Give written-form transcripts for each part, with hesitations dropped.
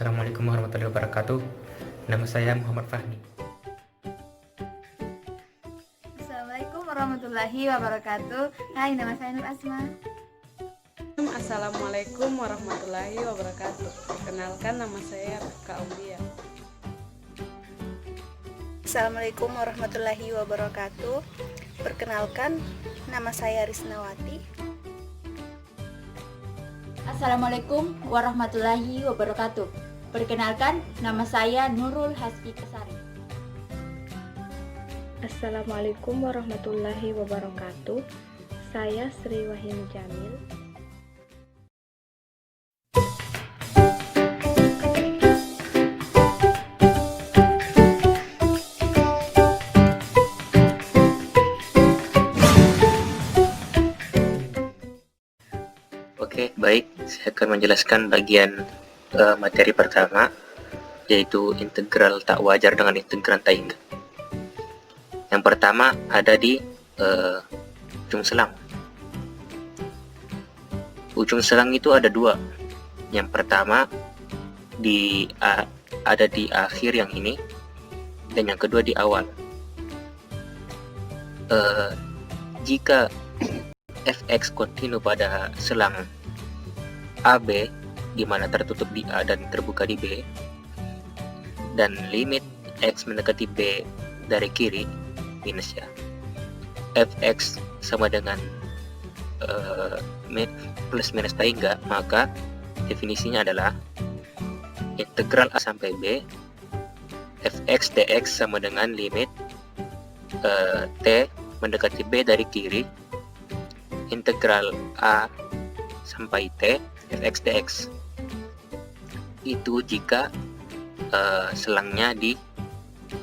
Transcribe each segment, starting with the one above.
Assalamualaikum warahmatullahi wabarakatuh. Nama saya Muhammad Fahmi. Assalamualaikum warahmatullahi wabarakatuh. Hai, nama saya Nur Asma. Assalamualaikum warahmatullahi wabarakatuh. Perkenalkan, nama saya Kak Aulia. Assalamualaikum warahmatullahi wabarakatuh. Perkenalkan, nama saya Risnawati. Assalamualaikum warahmatullahi wabarakatuh. Perkenalkan, nama saya Nurul Hasbi Kesari. Assalamualaikum warahmatullahi wabarakatuh. Saya Sri Wahyu Jamil. Oke, baik. Saya akan menjelaskan bagian materi pertama, yaitu integral tak wajar dengan integral tak hingga. Yang pertama ada di ujung selang. Ujung selang itu ada dua. Yang pertama ada di akhir yang ini, dan yang kedua di awal. Jika fx kontinu pada selang AB, di mana tertutup di A dan terbuka di B, dan limit x mendekati B dari kiri minus ya, fx sama dengan plus minus tak hingga, maka definisinya adalah integral A sampai B fx dx sama dengan limit t mendekati B dari kiri integral A sampai T fx dx. Itu jika selangnya di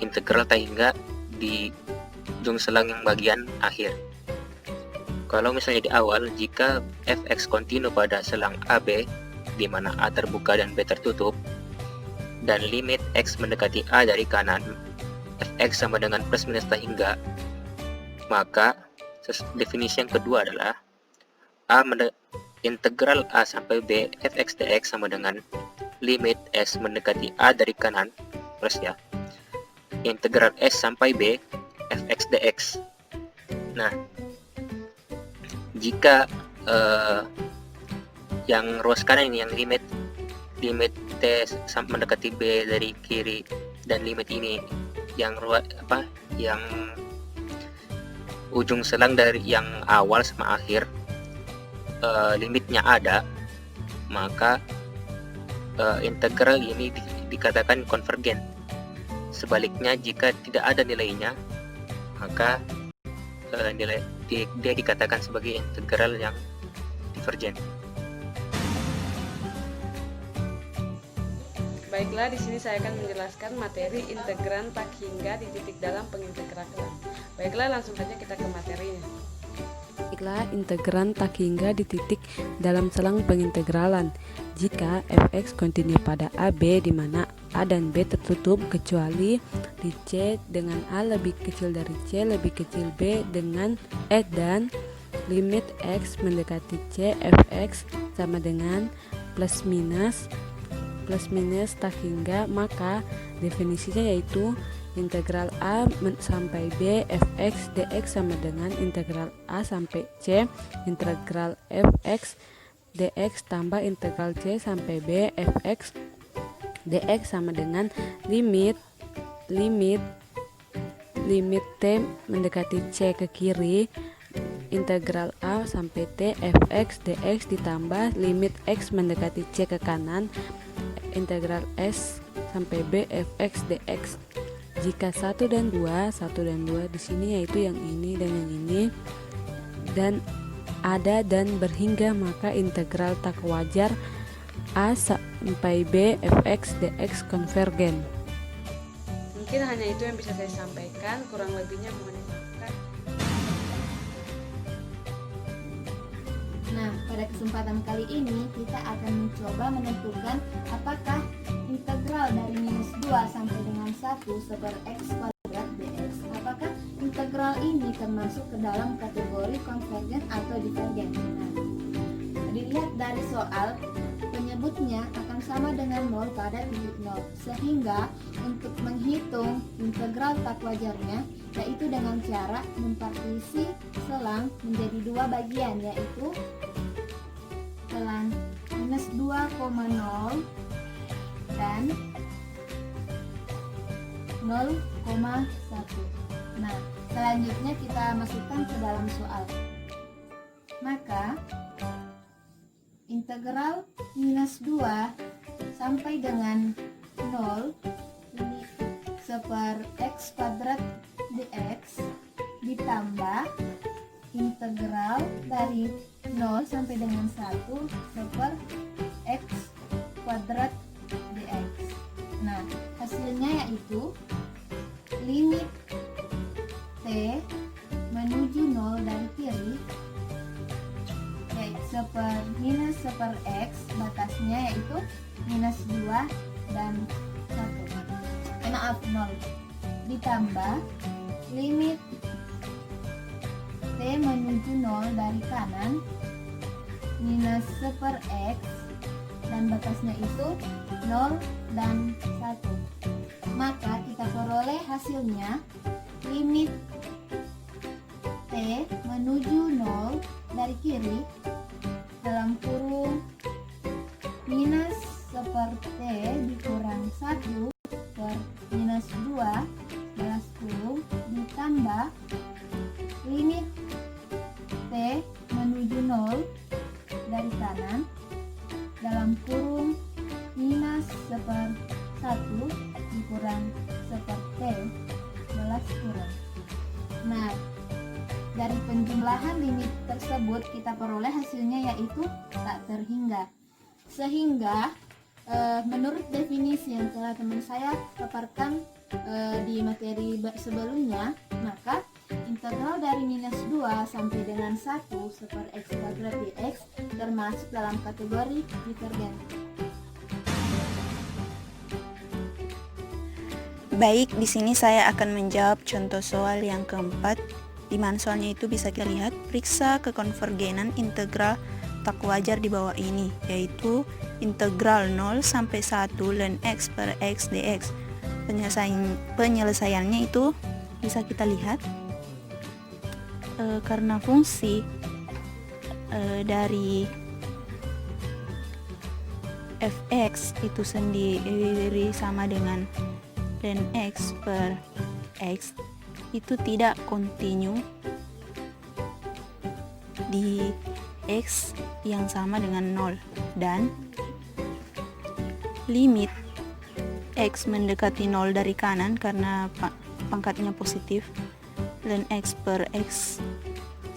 integral tak hingga di ujung selang yang bagian akhir. Kalau misalnya di awal, jika fx kontinu pada selang AB di mana A terbuka dan B tertutup, dan limit x mendekati A dari kanan fx sama dengan plus minus tak hingga, maka definisi yang kedua adalah integral A sampai B fx dx sama dengan limit S mendekati A dari kanan plus ya, integral S sampai B fx dx. Nah, jika yang ruas kanan ini, yang limit T mendekati B dari kiri, dan limit ini yang yang ujung selang dari yang awal sama akhir limitnya ada, maka integral ini dikatakan konvergen. Sebaliknya, jika tidak ada nilainya, maka dia dikatakan sebagai integral yang divergen. Baiklah, di sini saya akan menjelaskan materi integran tak hingga di titik dalam pengintegralan. Baiklah, langsung saja kita ke materinya. Baiklah, integran tak hingga di titik dalam selang pengintegralan. Jika fx kontinu pada AB di mana A dan B tertutup kecuali di C dengan A lebih kecil dari C lebih kecil B dengan dan limit x mendekati C fx sama dengan plus minus tak hingga, maka definisinya yaitu integral A sampai B fx dx sama dengan integral A sampai C integral fx dx tambah integral C sampai B fx dx sama dengan limit T mendekati C ke kiri integral A sampai T fx dx ditambah limit x mendekati C ke kanan integral S sampai B fx dx. Jika 1 dan 2 di sini yaitu yang ini dan yang ini, dan ada dan berhingga, maka integral tak wajar A sampai B fx dx konvergen. Mungkin hanya itu yang bisa saya sampaikan, kurang lebihnya mohon dimaafkan. Nah, pada kesempatan kali ini kita akan mencoba menentukan apakah integral dari minus 2 sampai dengan 1 per x kuadrat dx, apakah integral ini termasuk ke dalam kategori konvergen atau divergen. Nah, dilihat dari soal, penyebut tersebutnya akan sama dengan 0 pada titik 0. Sehingga untuk menghitung integral tak wajarnya, yaitu dengan cara mempartisi selang menjadi dua bagian, yaitu selang minus 2,0 dan 0,1. Nah, selanjutnya kita masukkan ke dalam soal. Maka integral minus 2 sampai dengan 0 ini seper x kuadrat dx ditambah integral dari 0 sampai dengan 1 seper x kuadrat dx. Nah, hasilnya yaitu limit t menuju 0 dari kiri minus seper x, batasnya yaitu minus 2 dan 0 ditambah limit t menuju 0 dari kanan minus seper x dan batasnya itu 0 dan 1. Maka kita peroleh hasilnya limit t menuju 0 dari kiri dalam kurung minus seper t dikurang 1 per minus 2 balas kurung ditambah limit t menuju 0 dari kanan dalam kurung minus seper 1 dikurang seper t balas kurung. Nah, dari penjumlahan limit tersebut kita peroleh hasilnya yaitu tak terhingga. Sehingga menurut definisi yang telah teman saya paparkan di materi sebelumnya, maka integral dari minus 2 sampai dengan 1 seper x kuadrat dx termasuk dalam kategori divergen. Baik, di sini saya akan menjawab contoh soal yang keempat. Di mana soalnya itu bisa kita lihat, periksa kekonvergenan integral tak wajar di bawah ini, yaitu integral 0 sampai 1 ln x per x dx. Penyelesaiannya itu bisa kita lihat karena fungsi dari fx itu sendiri sama dengan ln x per x itu tidak kontinu di x yang sama dengan 0 dan limit x mendekati 0 dari kanan karena pangkatnya positif ln x per x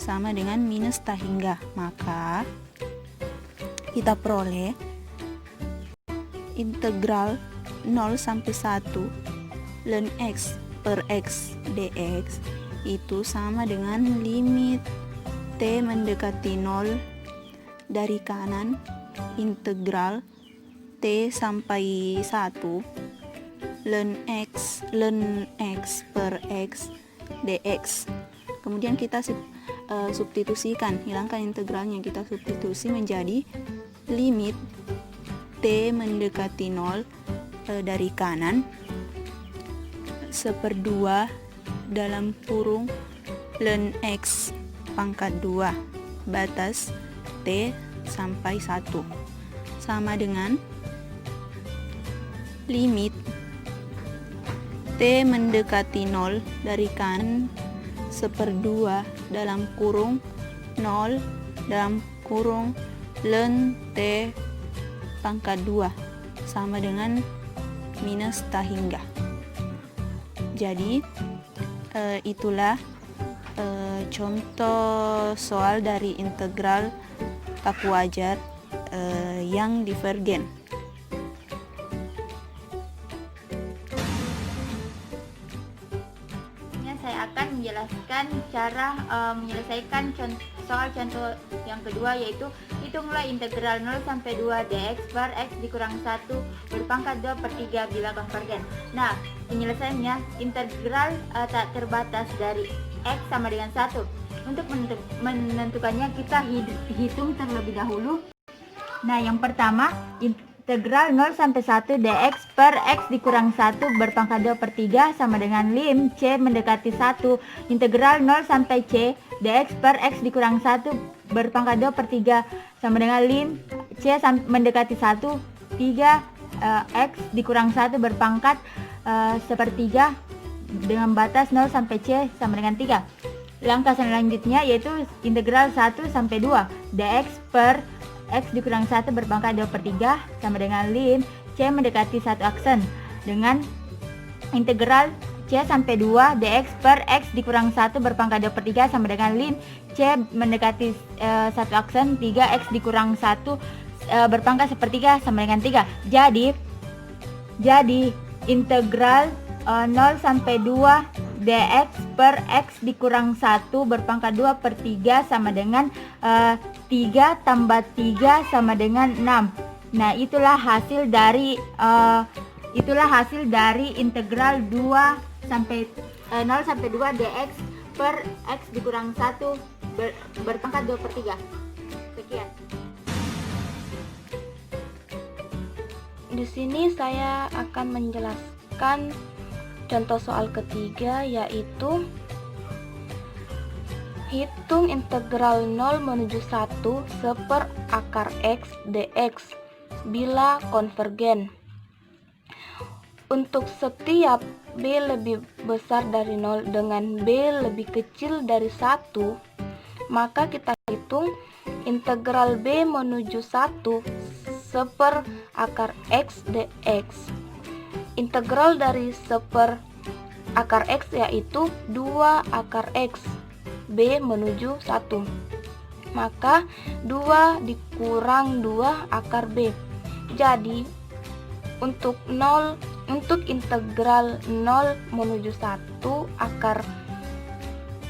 sama dengan minus tak hingga, maka kita peroleh integral 0 sampai 1 ln x per x dx itu sama dengan limit t mendekati 0 dari kanan integral t sampai 1 ln x per x dx. Kemudian kita substitusikan, hilangkan integralnya, kita substitusi menjadi limit t mendekati 0 dari kanan seperdua dalam kurung ln x pangkat 2 batas t sampai 1 sama dengan limit t mendekati 0 dari kanan seperdua dalam kurung 0 dalam kurung ln t pangkat 2 sama dengan minus tak hingga. Jadi itulah contoh soal dari integral tak wajar yang divergen. Saya akan menjelaskan cara menyelesaikan soal contoh yang kedua, yaitu hitunglah integral 0 sampai 2 dx per x dikurang 1 berpangkat 2 per 3 bila konvergen. Nah, penyelesaiannya integral tak terbatas dari x sama dengan 1. Untuk menentukannya kita hitung terlebih dahulu Nah, yang pertama, integral 0 sampai 1 dx per x dikurang 1 berpangkat 2 per 3 sama dengan lim c mendekati 1. Integral 0 sampai c dx per x dikurang 1 berpangkat 2 per 3 sama dengan lim c mendekati 1, 3 x dikurang 1 berpangkat 1/3 dengan batas 0 sampai c sama dengan 3. Langkah selanjutnya yaitu integral 1 sampai 2 dx per x dikurang 1 berpangkat 2 per 3 sama dengan lim c mendekati 1 aksen dengan integral c sampai 2 dx per x dikurang 1 berpangkat 2 per 3 sama dengan lim c mendekati 1 aksen 3x dikurang 1 berpangkat 1/3 sama dengan 3. Jadi integral 0 sampai 2 dx per x dikurang 1 berpangkat 2 per 3 sama dengan 3 tambah 3 sama dengan 6. Nah, itulah hasil dari integral 2 sampai 0 sampai 2 dx per x dikurang 1 berpangkat 2 per 3. Sekian. Di sini saya akan menjelaskan contoh soal ketiga, yaitu hitung integral 0 menuju 1 seper akar x dx bila konvergen. Untuk setiap b lebih besar dari 0 dengan b lebih kecil dari 1, maka kita hitung integral b menuju 1 seper akar x dx. Integral dari seper akar x yaitu 2 akar x b menuju 1. Maka 2 dikurang 2 akar b. Jadi untuk integral 0 menuju 1 akar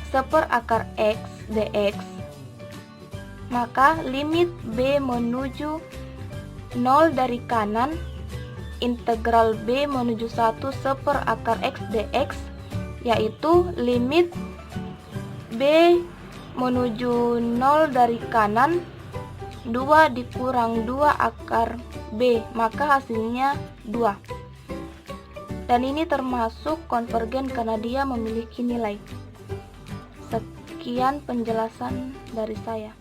seper akar x dx, maka limit b menuju 0 dari kanan integral b menuju 1 seper akar x dx yaitu limit b menuju 0 dari kanan 2 dikurang 2 akar b, maka hasilnya 2. Dan ini termasuk konvergen karena dia memiliki nilai. Sekian penjelasan dari saya.